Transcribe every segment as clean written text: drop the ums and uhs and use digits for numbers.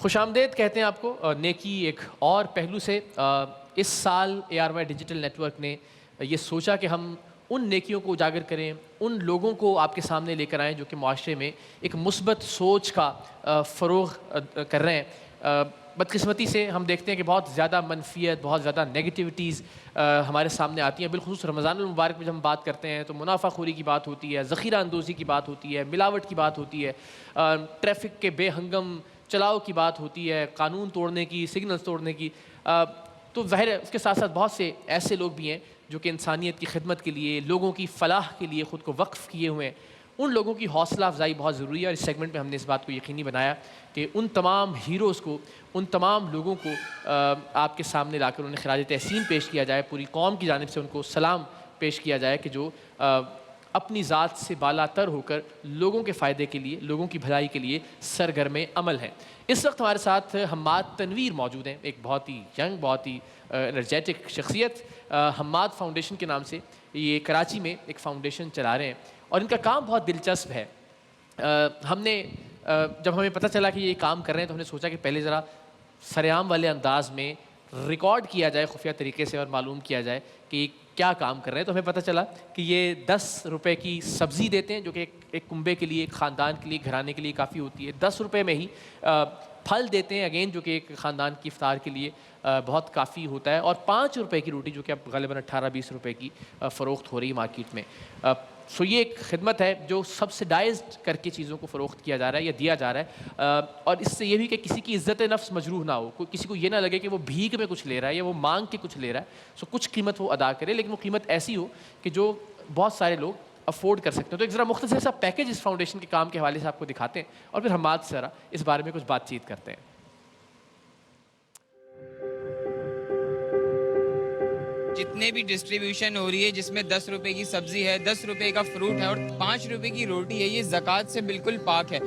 خوش آمدید کہتے ہیں آپ کو نیکی ایک اور پہلو سے۔ اس سال ARY ڈیجیٹل نیٹ ورک نے یہ سوچا کہ ہم ان نیکیوں کو اجاگر کریں، ان لوگوں کو آپ کے سامنے لے کر آئیں جو کہ معاشرے میں ایک مثبت سوچ کا فروغ کر رہے ہیں۔ بدقسمتی سے ہم دیکھتے ہیں کہ بہت زیادہ منفیت، بہت زیادہ نیگیٹیوٹیز ہمارے سامنے آتی ہیں۔ بالخصوص رمضان المبارک میں جب ہم بات کرتے ہیں تو منافع خوری کی بات ہوتی ہے، ذخیرہ اندوزی کی بات ہوتی ہے، ملاوٹ کی بات ہوتی ہے، ٹریفک کے بے ہنگم چلاؤ کی بات ہوتی ہے، قانون توڑنے کی، سگنلز توڑنے کی۔ تو ظاہر ہے اس کے ساتھ ساتھ بہت سے ایسے لوگ بھی ہیں جو کہ انسانیت کی خدمت کے لیے، لوگوں کی فلاح کے لیے خود کو وقف کیے ہوئے ہیں۔ ان لوگوں کی حوصلہ افزائی بہت ضروری ہے، اور اس سیگمنٹ میں ہم نے اس بات کو یقینی بنایا کہ ان تمام ہیروز کو، ان تمام لوگوں کو آپ کے سامنے لا کر انہیں خراج تحسین پیش کیا جائے، پوری قوم کی جانب سے ان کو سلام پیش کیا جائے کہ جو اپنی ذات سے بالا تر ہو کر لوگوں کے فائدے کے لیے، لوگوں کی بھلائی کے لیے سرگرم عمل ہیں۔ اس وقت ہمارے ساتھ حماد تنویر موجود ہیں، ایک بہت ہی ینگ، بہت ہی انرجیٹک شخصیت۔ حماد فاؤنڈیشن کے نام سے یہ کراچی میں ایک فاؤنڈیشن چلا رہے ہیں، اور ان کا کام بہت دلچسپ ہے۔ ہم نے جب ہمیں پتہ چلا کہ یہ کام کر رہے ہیں تو ہم نے سوچا کہ پہلے ذرا سرعام والے انداز میں ریکارڈ کیا جائے خفیہ طریقے سے، اور معلوم کیا جائے کہ یہ کیا کام کر رہے ہیں۔ تو ہمیں پتہ چلا کہ یہ 10 روپے کی سبزی دیتے ہیں، جو کہ ایک کنبے کے لیے، ایک خاندان کے لیے، گھرانے کے لیے کافی ہوتی ہے۔ 10 روپے میں ہی پھل دیتے ہیں، اگین جو کہ ایک خاندان کی افطار کے لیے بہت کافی ہوتا ہے، اور 5 روپے کی روٹی جو کہ اب غالباً 18-20 روپے کی فروخت ہو رہی ہے مارکیٹ میں۔ سو یہ ایک خدمت ہے جو سبسڈائزڈ کر کے چیزوں کو فروخت کیا جا رہا ہے یا دیا جا رہا ہے، اور اس سے یہ بھی کہ کسی کی عزت نفس مجروح نہ ہو، کسی کو یہ نہ لگے کہ وہ بھیک میں کچھ لے رہا ہے یا وہ مانگ کے کچھ لے رہا ہے۔ سو کچھ قیمت وہ ادا کرے، لیکن وہ قیمت ایسی ہو کہ جو بہت سارے لوگ افورڈ کر سکتے ہیں۔ تو ایک ذرا مختصر سا پیکیج اس فاؤنڈیشن کے کام کے حوالے سے آپ کو دکھاتے ہیں، اور پھر حماد سے ذرا اس بارے میں کچھ بات چیت کرتے ہیں۔ جتنے بھی ڈسٹریبیوشن ہو رہی ہے، جس میں 10 روپے کی سبزی ہے، 10 روپے کا فروٹ ہے اور 5 روپے کی روٹی ہے، یہ زکوٰۃ سے بالکل پاک ہے۔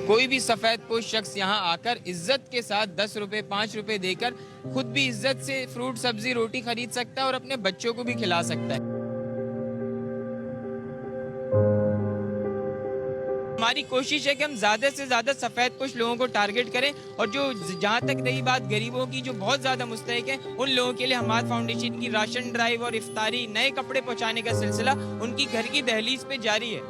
کوئی بھی سفید پوش شخص یہاں آ کر عزت کے ساتھ 10 روپے 5 روپے دے کر خود بھی عزت سے فروٹ سبزی روٹی خرید سکتا ہے اور اپنے بچوں کو بھی کھلا سکتا ہے۔ ہماری کوشش ہے کہ ہم زیادہ سے زیادہ سفید پوش لوگوں کو ٹارگٹ کریں، اور جو جہاں تک رہی بات غریبوں کی جو بہت زیادہ مستحق ہیں، ان لوگوں کے لیے حماد فاؤنڈیشن کی راشن ڈرائیو اور افطاری، نئے کپڑے پہنچانے کا سلسلہ ان کی گھر کی دہلیز پہ جاری ہے۔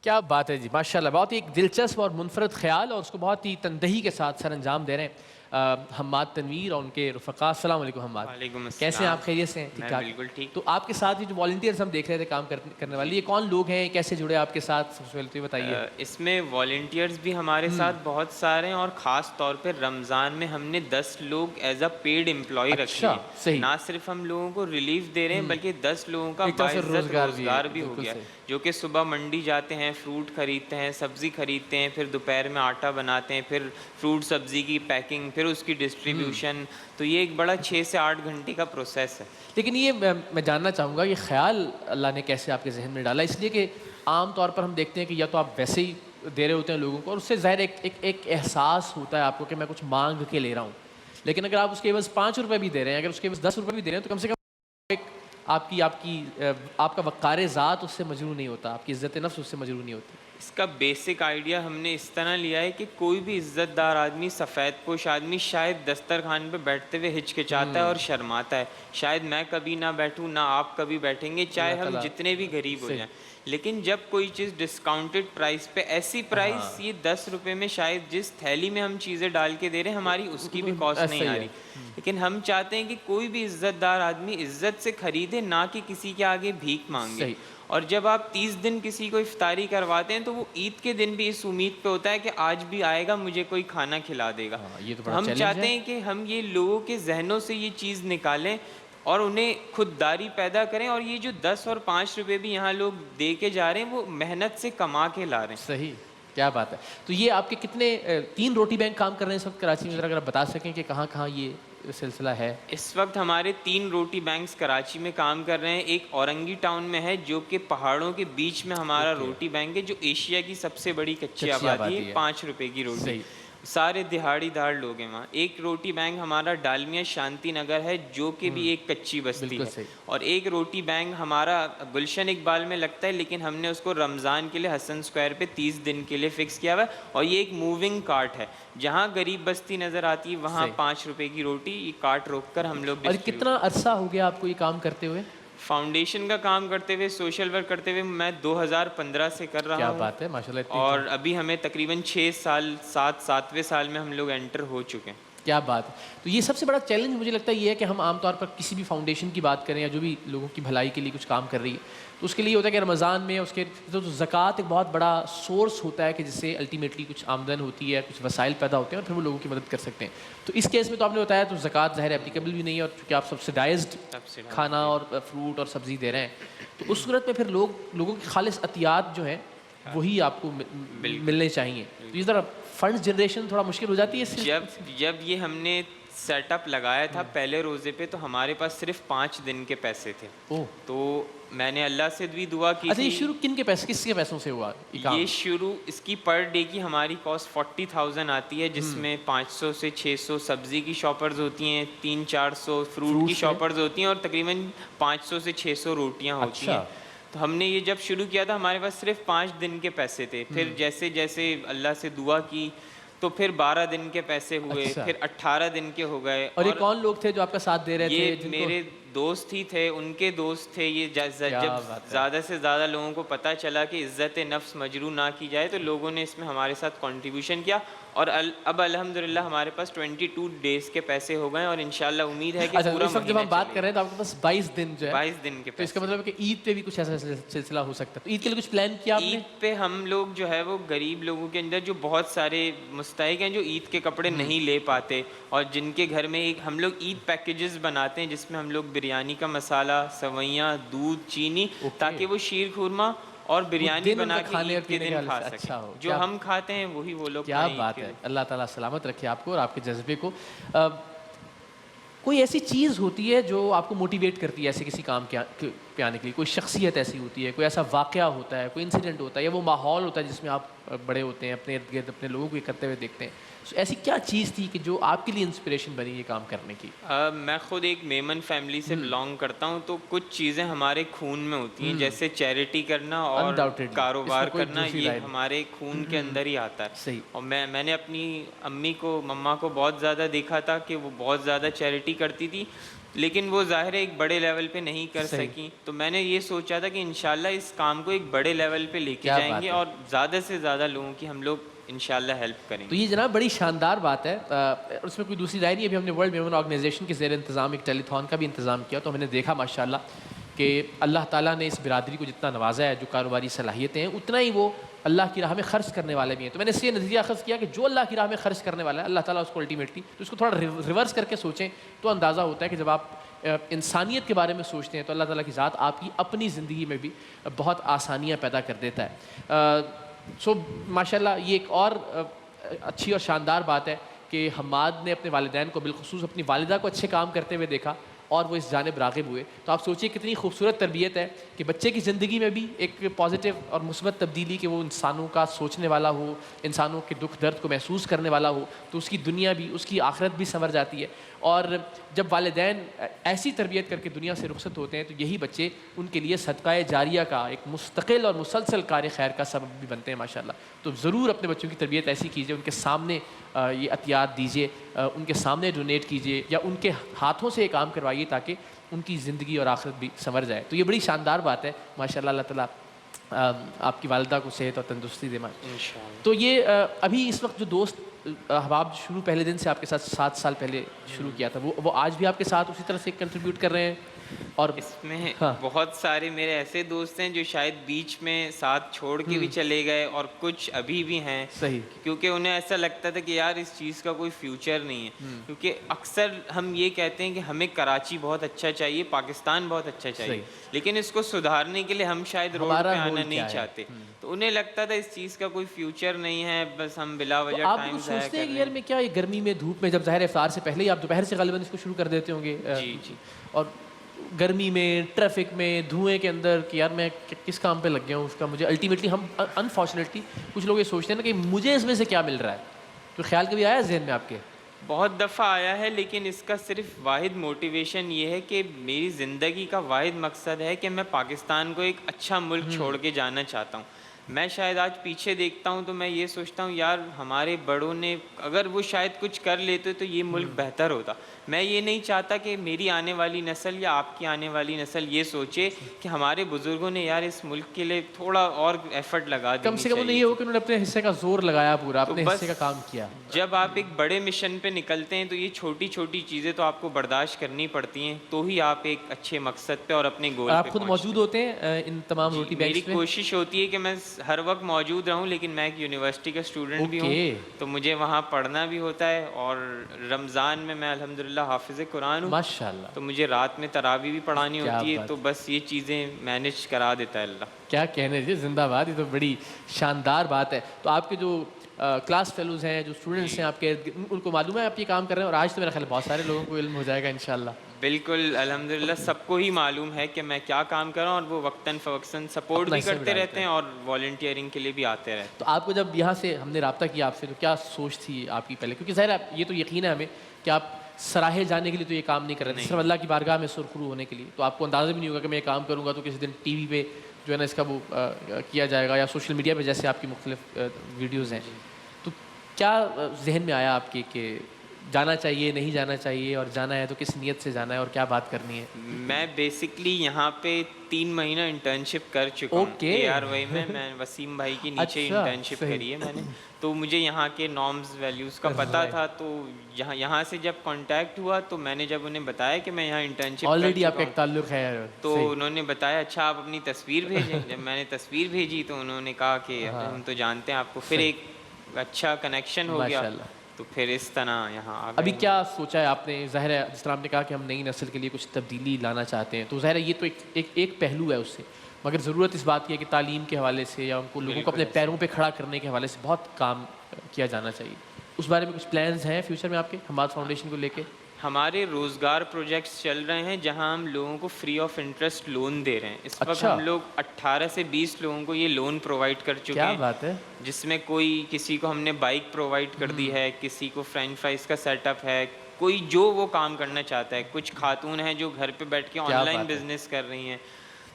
کیا بات ہے جی، ماشاءاللہ، بہت ہی ایک دلچسپ اور منفرد خیال، اور اس کو بہت ہی تندہی کے ساتھ سر انجام دے رہے ہیں حماد تنویر اور ان کے رفقا۔ السلام علیکم حماد، وعلیکم السلام۔ کیسے ہیں آپ؟ خیریت سے ہیں؟ ٹھیک میں ٹھاک؟ بالکل ٹھیک۔ تو آپ کے ساتھ یہ جو والنٹیئرز ہم دیکھ رہے تھے کام کرنے والے، یہ کون لوگ ہیں، کیسے جڑے آپ کے ساتھ؟ سب سے پہلے تو یہ بتائیے۔ اس میں والنٹیئرز بھی ہمارے ساتھ بہت سارے ہیں، اور خاص طور پہ رمضان میں ہم نے 10 لوگ ایز اے پیڈ امپلائی رکھے ہیں۔ صحیح، نہ صرف ہم لوگوں کو ریلیف دے رہے ہیں بلکہ 10 لوگوں کا ایک طرح سے باعزت روزگار بھی ہو بالکل گیا، صحیح۔ جو کہ صبح منڈی جاتے ہیں، فروٹ خریدتے ہیں، سبزی خریدتے ہیں، پھر دوپہر میں آٹا بناتے ہیں، پھر فروٹ سبزی کی پیکنگ، پھر اس کی ڈسٹریبیوشن۔ تو یہ ایک بڑا 6 سے 8 گھنٹے کا پروسیس ہے۔ لیکن یہ میں جاننا چاہوں گا، یہ خیال اللہ نے کیسے آپ کے ذہن میں ڈالا؟ اس لیے کہ عام طور پر ہم دیکھتے ہیں کہ یا تو آپ ویسے ہی دے رہے ہوتے ہیں لوگوں کو، اور اس سے ظاہر ایک احساس ہوتا ہے آپ کو کہ میں کچھ مانگ کے لے رہا ہوں، لیکن اگر آپ اس کے عوض 5 روپے بھی دے رہے ہیں، اگر اس کے عوض 10 روپے بھی دے رہے ہیں، تو کم سے کم ایک آپ کا وقار ذات اس سے مجروح نہیں ہوتا، آپ کی عزت نفس اس سے مجروح نہیں ہوتی۔ اس کا بیسک آئیڈیا ہم نے اس طرح لیا ہے کہ کوئی بھی عزت دار آدمی، سفید پوش آدمی شاید دسترخوان پہ بیٹھتے ہوئے ہچکچاتا ہے اور شرماتا ہے، شاید میں کبھی نہ بیٹھوں، نہ آپ کبھی بیٹھیں گے، چاہے ہم جتنے بھی غریب ہو جائیں۔ لیکن جب کوئی چیز ڈسکاؤنٹڈ پرائس پہ، ایسی پرائس یہ 10 روپے میں شاید جس تھیلی میں ہم چیزیں ڈال کے دے رہے ہیں، ہماری اس کی بھی کاسٹ نہیں آ رہی، لیکن ہم چاہتے ہیں کہ کوئی بھی عزت دار آدمی عزت سے خریدے، نہ کہ کسی کے آگے بھیک مانگے۔ اور جب آپ 30 دن کسی کو افطاری کرواتے ہیں تو وہ عید کے دن بھی اس امید پہ ہوتا ہے کہ آج بھی آئے گا، مجھے کوئی کھانا کھلا دے گا۔ تو ہم چاہتے ہیں کہ ہم یہ لوگوں کے ذہنوں سے یہ چیز نکالیں اور انہیں خودداری پیدا کریں، اور یہ جو 10 اور 5 روپے بھی یہاں لوگ دے کے جا رہے ہیں، وہ محنت سے کما کے لا رہے ہیں۔ صحیح، کیا بات ہے۔ تو یہ آپ کے کتنے 3 روٹی بینک کام کر رہے ہیں اس وقت کراچی میں؟ ذرا اگر آپ بتا سکیں کہ کہاں کہاں یہ سلسلہ ہے۔ اس وقت ہمارے 3 روٹی بینکس کراچی میں کام کر رہے ہیں۔ ایک اورنگی ٹاؤن میں ہے، جو کہ پہاڑوں کے بیچ میں ہمارا روٹی بینک ہے، جو ایشیا کی سب سے بڑی کچی آبادی ہے، 5 روپے کی روٹی۔ سارے دہاڑی دار لوگ ہیں وہاں. ایک روٹی بینک ہمارا ڈالمیا شانتی نگر ہے جو کہ بھی ایک کچی بستی بالکل ہے, صحیح. اور ایک روٹی بینک ہمارا گلشن اقبال میں لگتا ہے, لیکن ہم نے اس کو رمضان کے لیے حسن اسکوائر پہ 30 دن کے لیے فکس کیا ہوا ہے, اور یہ ایک موونگ کارٹ ہے. جہاں غریب بستی نظر آتی ہے وہاں صحیح. 5 روپے کی روٹی یہ کارٹ روک کر ہم لوگ اور distribute. کتنا عرصہ ہو گیا آپ کو یہ کام کرتے ہوئے؟ فاؤنڈیشن کا کام کرتے ہوئے, سوشل ورک کرتے ہوئے میں 2015 سے کر رہا کیا ہوں, بات ہے, ماشاءاللہ. اتنی اور ابھی ہمیں تقریباً 6 سال 7ویں سال میں ہم لوگ انٹر ہو چکے ہیں. کیا بات ہے. تو یہ سب سے بڑا چیلنج مجھے لگتا ہے یہ ہے کہ ہم عام طور پر کسی بھی فاؤنڈیشن کی بات کریں یا جو بھی لوگوں کی بھلائی کے لیے کچھ کام کر رہی ہے, تو اس کے لیے ہوتا ہے کہ رمضان میں اس کے تو زکوٰۃ ایک بہت بڑا سورس ہوتا ہے کہ جس سے الٹیمیٹلی کچھ آمدن ہوتی ہے, کچھ وسائل پیدا ہوتے ہیں اور پھر وہ لوگوں کی مدد کر سکتے ہیں. تو اس کیس میں تو آپ نے بتایا تو زکوٰۃ ظاہر اپلیکیبل بھی نہیں ہے, اور چونکہ آپ سبسیڈائزڈ کھانا اور فروٹ اور سبزی دے رہے ہیں, تو اس صورت میں پھر لوگوں کی خالص عطیات جو ہیں وہی آپ کو ملنے چاہیے. تو اس طرح فنڈز جنریشن تھوڑا مشکل ہو جاتی ہے. جب یہ ہم نے سیٹ اپ لگایا تھا پہلے روزے پہ, تو ہمارے پاس صرف 5 دن کے پیسے تھے. تو میں نے اللہ سے بھی دعا کی اچھا, تھی. یہ شروع کس کے پیسوں سے ہوا یہ شروع اس کی پر ڈے کی ہماری کاسٹ 40,000 آتی ہے, جس میں 500 سے 600 سبزی کی شاپرز ہوتی ہیں, 300-400 فروٹ کی شاپرز ہوتی ہیں, اور تقریباً 500 سے 600 روٹیاں ہوتی ہیں. تو ہم نے یہ جب شروع کیا تھا ہمارے پاس صرف 5 دن کے پیسے تھے. پھر جیسے جیسے اللہ سے دعا کی تو پھر 12 دن کے پیسے ہوئے, پھر 18 دن کے ہو گئے. اور یہ کون لوگ تھے جو آپ کا ساتھ دے رہے تھے؟ یہ میرے دوست ہی تھے, ان کے دوست تھے. یہ جب زیادہ سے زیادہ لوگوں کو پتہ چلا کہ عزت نفس مجروح نہ کی جائے, تو لوگوں نے اس میں ہمارے ساتھ کنٹریبیوشن کیا, اور اب الحمدللہ ہمارے پاس 22 ڈیز کے پیسے ہو گئے, اور انشاءاللہ امید ہے کہ پورا مہینہ جب ہم بات کر رہے ہیں تو آپ کے پاس 22 دن جو ہے 22 دن کے تو اس پیسے. کا مطلب ہے کہ عید پہ بھی کچھ ایسا سلسلہ ہو سکتا ہے. تو عید کے لیے کچھ پلان کیا آپ نے؟ عید پہ ہم لوگ جو ہے وہ غریب لوگوں کے اندر جو بہت سارے مستحق ہیں جو عید کے کپڑے نہیں لے پاتے, اور جن کے گھر میں ہم لوگ عید پیکیجز بناتے ہیں جس میں ہم لوگ بریانی کا مسالہ, سوئیاں, دودھ, چینی, تاکہ وہ شیر خورما اور بریانی بنا کے عید کے دن کھا سکیں. جو ہم کھاتے ہیں وہی وہ لوگ کیا بات ہے. اللہ تعالیٰ سلامت رکھے آپ کو اور آپ کے جذبے کو. کوئی ایسی چیز ہوتی ہے جو آپ کو موٹیویٹ کرتی ہے ایسے کسی کام پہ آنے کے لیے؟ کوئی شخصیت ایسی ہوتی ہے, کوئی ایسا واقعہ ہوتا ہے, کوئی انسیڈنٹ ہوتا ہے, یا وہ ماحول ہوتا ہے جس میں آپ بڑے ہوتے ہیں, اپنے ارد گرد اپنے لوگوں کو یہ کرتے ہوئے دیکھتے ہیں؟ ایسی کیا چیز تھی کہ جو آپ کے لیے انسپریشن بنی یہ کام کرنے کی؟ میں خود ایک میمن فیملی سے بلانگ کرتا ہوں, تو کچھ چیزیں ہمارے خون میں ہوتی ہیں, جیسے چیریٹی کرنا اور کاروبار کرنا, یہ ہمارے خون کے اندر ہی آتا ہے. صحیح. اور میں نے اپنی امی کو, مما کو بہت زیادہ دیکھا تھا کہ وہ بہت زیادہ چیریٹی کرتی تھی, لیکن وہ ظاہر ہے ایک بڑے لیول پہ نہیں کر سکیں. تو میں نے یہ سوچا تھا کہ انشاءاللہ اس کام کو ایک بڑے لیول پہ لے کے جائیں گے, اور زیادہ سے زیادہ لوگوں کی ہم لوگ انشاءاللہ ہیلپ کریں گے. تو یہ جناب بڑی شاندار بات ہے, اس میں کوئی دوسری رائے نہیں. ابھی ہم نے ورلڈ ویمن آرگنائزیشن کے زیر انتظام ایک ٹیلی تھون کا بھی انتظام کیا, تو ہم نے دیکھا ماشاءاللہ کہ اللہ تعالیٰ نے اس برادری کو جتنا نوازا ہے, جو کاروباری صلاحیتیں ہیں, اتنا ہی وہ اللہ کی راہ میں خرچ کرنے والے بھی ہیں. تو میں نے اس سے یہ نتیجہ اخذ کیا کہ جو اللہ کی راہ میں خرچ کرنے والا ہے اللہ تعالیٰ اس کو الٹیمیٹلی, تو اس کو تھوڑا ریورس کر کے سوچیں تو اندازہ ہوتا ہے کہ جب آپ انسانیت کے بارے میں سوچتے ہیں تو اللہ تعالیٰ کی ذات آپ کی اپنی زندگی میں بھی بہت آسانیاں پیدا کر دیتا ہے. سو ماشاءاللہ یہ ایک اور اچھی اور شاندار بات ہے کہ حماد نے اپنے والدین کو, بالخصوص اپنی والدہ کو اچھے کام کرتے ہوئے دیکھا اور وہ اس جانب راغب ہوئے. تو آپ سوچیے کتنی خوبصورت تربیت ہے کہ بچے کی زندگی میں بھی ایک پازیٹیو اور مثبت تبدیلی, کہ وہ انسانوں کا سوچنے والا ہو, انسانوں کے دکھ درد کو محسوس کرنے والا ہو, تو اس کی دنیا بھی, اس کی آخرت بھی سنور جاتی ہے. اور جب والدین ایسی تربیت کر کے دنیا سے رخصت ہوتے ہیں تو یہی بچے ان کے لیے صدقہ جاریہ کا ایک مستقل اور مسلسل کار خیر کا سبب بھی بنتے ہیں ماشاءاللہ. تو ضرور اپنے بچوں کی تربیت ایسی کیجیے, ان کے سامنے یہ عطیات دیجیے, ان کے سامنے ڈونیٹ کیجیے, یا ان کے ہاتھوں سے یہ کام کروائیے تاکہ ان کی زندگی اور آخرت بھی سنور جائے. تو یہ بڑی شاندار بات ہے ماشاءاللہ. اللہ تعالیٰ آپ کی والدہ کو صحت اور تندرستی دے. تو یہ ابھی اس وقت جو دوست احباب شروع پہلے دن سے آپ کے ساتھ 7 سال پہلے شروع کیا تھا, وہ آج بھی آپ کے ساتھ اسی طرح سے کنٹریبیوٹ کر رہے ہیں؟ اور اس میں بہت سارے میرے ایسے دوست ہیں جو شاید بیچ میں ساتھ چھوڑ کے بھی چلے گئے, اور کچھ ابھی بھی ہیں. صحیح. کیونکہ انہیں ایسا لگتا تھا کہ یار اس چیز کا کوئی فیوچر نہیں ہے. کیونکہ اکثر ہم یہ کہتے ہیں کہ ہمیں کراچی بہت اچھا چاہیے, پاکستان بہت اچھا چاہیے, لیکن اس کو سدھارنے کے لیے ہم شاید روڈ پہ آنا نہیں چاہتے. تو انہیں لگتا تھا اس چیز کا کوئی فیوچر نہیں ہے, بس ہم بلا وجہ ٹائم ضائع کر رہے ہیں. آپ سوچتے ہیں کہ یار میں کیا یہ گرمی میں دھوپ میں, جب ظاہر افطار سے پہلے ہی آپ دوپہر سے غالباً اس کو شروع کر دیتے ہوں گے, جی جی, اور گرمی میں, ٹریفک میں, دھوئیں کے اندر, کہ یار میں کس کام پہ لگ گیا ہوں, اس کا مجھے الٹیمیٹلی, ہم انفارچونیٹلی کچھ لوگ یہ سوچتے ہیں نا کہ مجھے اس میں سے کیا مل رہا ہے, تو خیال کبھی آیا ذہن میں آپ کے؟ بہت دفعہ آیا ہے، لیکن اس کا صرف واحد موٹیویشن یہ ہے کہ میری زندگی کا واحد مقصد ہے کہ میں پاکستان کو ایک اچھا ملک چھوڑ کے جانا چاہتا ہوں. میں شاید آج پیچھے دیکھتا ہوں تو میں یہ سوچتا ہوں یار ہمارے بڑوں نے اگر وہ شاید کچھ کر لیتے تو یہ ملک بہتر ہوتا. میں یہ نہیں چاہتا کہ میری آنے والی نسل یا آپ کی آنے والی نسل یہ سوچے کہ ہمارے بزرگوں نے یار اس ملک کے لیے تھوڑا اور ایفرٹ لگا دینی کم سے کم انہیں یہ ہو کہ انہوں نے اپنے حصے کا زور لگایا پورا، اپنے حصے کا کام کیا. جب آپ ایک بڑے مشن پہ نکلتے ہیں تو یہ چھوٹی چھوٹی چیزیں تو آپ کو برداشت کرنی پڑتی ہیں، تو ہی آپ ایک اچھے مقصد پہ اور اپنے گول پہ آپ خود موجود ہوتے ہیں ان تمام روٹی میری بینکس پہ؟ کوشش ہوتی ہے کہ میں ہر وقت موجود رہوں، لیکن میں ایک یونیورسٹی کا اسٹوڈنٹ بھی ہوں تو مجھے وہاں پڑھنا بھی ہوتا ہے، اور رمضان میں الحمدللہ حافظ قرآن ہوں ماشاءاللہ. تو مجھے رات میں تراویح بھی پڑھانی ہوتی ہے، تو بس یہ چیزیں مینیج کرا دیتا ہے اللہ. کیا کہنے جی، زندہ باد، یہ تو بڑی شاندار بات ہے. تو آپ کے جو کلاس فیلوز ہیں، جو اسٹوڈنٹس ہیں آپ کے، ان کو معلوم ہے آپ یہ کام کر رہے ہیں؟ اور آج تو میرا خیال ہے بہت سارے لوگوں کو علم ہو جائے گا انشاءاللہ. بالکل الحمدللہ سب کو ہی معلوم ہے کہ میں کیا کام کر رہا ہوں، اور وہ وقتاً فوقتاً سپورٹ بھی کرتے رہتے ہیں اور والنٹیئرنگ کے لیے بھی آتے رہتے ہیں. تو آپ کو جب یہاں سے ہم نے رابطہ کیا آپ سے تو کیا سوچ تھی آپ کی پہلے؟ کیونکہ ظاہر ہے یہ تو یقین ہے ہمیں کہ آپ سراہے جانے کے لیے تو یہ کام نہیں کر رہے تھے، صرف اللہ کی بارگاہ میں سرخرو ہونے کے لیے. تو آپ کو اندازہ بھی نہیں ہوگا کہ میں یہ کام کروں گا تو کسی دن ٹی وی پہ جو ہے نا اس کا وہ کیا جائے گا، یا سوشل میڈیا پہ جیسے آپ کی مختلف ویڈیوز ہیں. تو کیا ذہن میں آیا آپ کے کہ جانا چاہیے نہیں جانا چاہیے، اور جانا ہے تو کس نیت سے جانا ہے اور کیا بات کرنی ہے؟ میں بیسکلی یہاں پہ 3 مہینہ انٹرنشپ کر چکا ہوں ARY میں وسیم بھائی کی نیچے انٹرنشپ کری ہے میں نے. تو مجھے یہاں کے نارمز ویلیوز کا پتہ تھا، تو یہاں سے جب کانٹیکٹ ہوا تو میں نے جب انہیں بتایا کہ میں یہاں انٹرنشپ آلریڈی آپ کا ایک تعلق ہے، تو انہوں نے بتایا اچھا آپ اپنی تصویر بھیجیں. جب میں نے تصویر بھیجی تو انہوں نے کہا کہ ہم تو جانتے ہیں آپ کو. پھر ایک اچھا کنیکشن ہو گیا، تو پھر اس طرح یہاں آ گئے. ابھی کیا سوچا ہے آپ نے؟ ظاہر ہے جس طرح آپ نے کہا کہ ہم نئی نسل کے لیے کچھ تبدیلی لانا چاہتے ہیں، تو ظاہر ہے یہ تو ایک پہلو ہے اس سے، مگر ضرورت اس بات کی ہے کہ تعلیم کے حوالے سے یا ان کو لوگوں کو اپنے پیروں پہ کھڑا کرنے کے حوالے سے بہت کام کیا جانا چاہیے. اس بارے میں کچھ پلانز ہیں فیوچر میں آپ کے حماد فاؤنڈیشن کو لے کے؟ ہمارے روزگار پروجیکٹس چل رہے ہیں جہاں ہم لوگوں کو فری آف انٹرسٹ لون دے رہے ہیں. اس وقت ہم لوگ 18 سے 20 لوگوں کو یہ لون پرووائڈ کر چکے ہیں. کیا بات ہے! جس میں کسی کو ہم نے بائک پرووائڈ کر دی ہے، کسی کو فرینچ فرائز کا سیٹ اپ ہے، کوئی جو وہ کام کرنا چاہتا ہے. کچھ خاتون ہیں جو گھر پہ بیٹھ کے آن لائن بزنس کر رہی ہیں.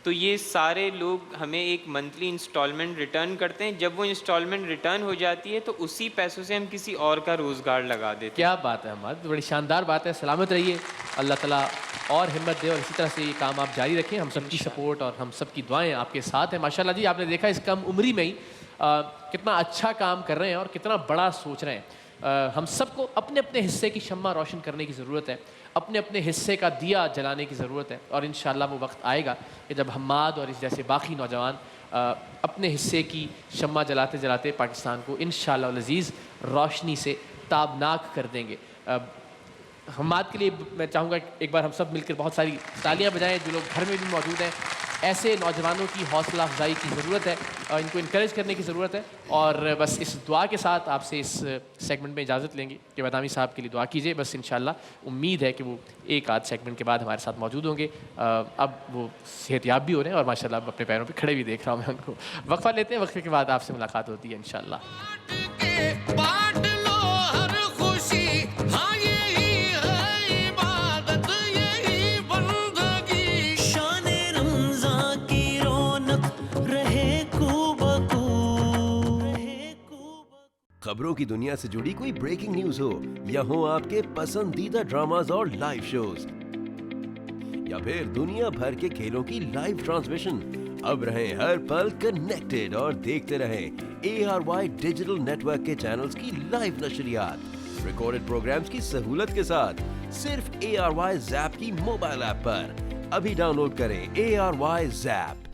تو یہ سارے لوگ ہمیں ایک منتھلی انسٹالمنٹ ریٹرن کرتے ہیں. جب وہ انسٹالمنٹ ریٹرن ہو جاتی ہے تو اسی پیسوں سے ہم کسی اور کا روزگار لگا دیتے ہیں. کیا بات ہے حماد، بڑی شاندار بات ہے. سلامت رہیے، اللہ تعالیٰ اور ہمت دے، اور اسی طرح سے یہ کام آپ جاری رکھیں. ہم سب کی سپورٹ اور ہم سب کی دعائیں آپ کے ساتھ ہیں. ماشاء اللہ جی، آپ نے دیکھا اس کم عمری میں ہی کتنا اچھا کام کر رہے ہیں اور کتنا بڑا سوچ رہے ہیں. ہم سب کو اپنے اپنے حصے کی شمع روشن کرنے کی ضرورت ہے، اپنے اپنے حصے کا دیا جلانے کی ضرورت ہے. اور انشاءاللہ وہ وقت آئے گا کہ جب حماد اور اس جیسے باقی نوجوان اپنے حصے کی شمع جلاتے جلاتے پاکستان کو انشاءاللہ العزیز روشنی سے تابناک کر دیں گے. حماد کے لیے میں چاہوں گا ایک بار ہم سب مل کر بہت ساری تالیاں بجائیں. جو لوگ گھر میں بھی موجود ہیں، ایسے نوجوانوں کی حوصلہ افزائی کی ضرورت ہے، ان کو انکریج کرنے کی ضرورت ہے. اور بس اس دعا کے ساتھ آپ سے اس سیگمنٹ میں اجازت لیں گے کہ بدامی صاحب کے لیے دعا کیجیے. بس انشاءاللہ امید ہے کہ وہ ایک آدھ سیگمنٹ کے بعد ہمارے ساتھ موجود ہوں گے. اب وہ صحت یاب بھی ہو رہے ہیں اور ماشاءاللہ اب اپنے پیروں پہ کھڑے بھی دیکھ رہا ہوں میں ان کو. وقفہ لیتے ہیں، وقفے کے بعد آپ سے ملاقات ہوتی ہے انشاءاللہ. خبروں کی دنیا سے جڑی کوئی بریکنگ نیوز ہو، یا ہو آپ کے پسندیدہ ڈراماز اور لائیو شوز، یا پھر دنیا بھر کے کھیلوں کی لائیو ٹرانسمیشن، اب رہیں ہر پل کنیکٹڈ اور دیکھتے رہیں ARY ڈیجیٹل نیٹ ورک کے چینلز کی لائیو نشریات ریکارڈڈ پروگرامز کی سہولت کے ساتھ صرف ARY زیپ کی موبائل ایپ پر. ابھی ڈاؤن لوڈ کریں ARY زیپ.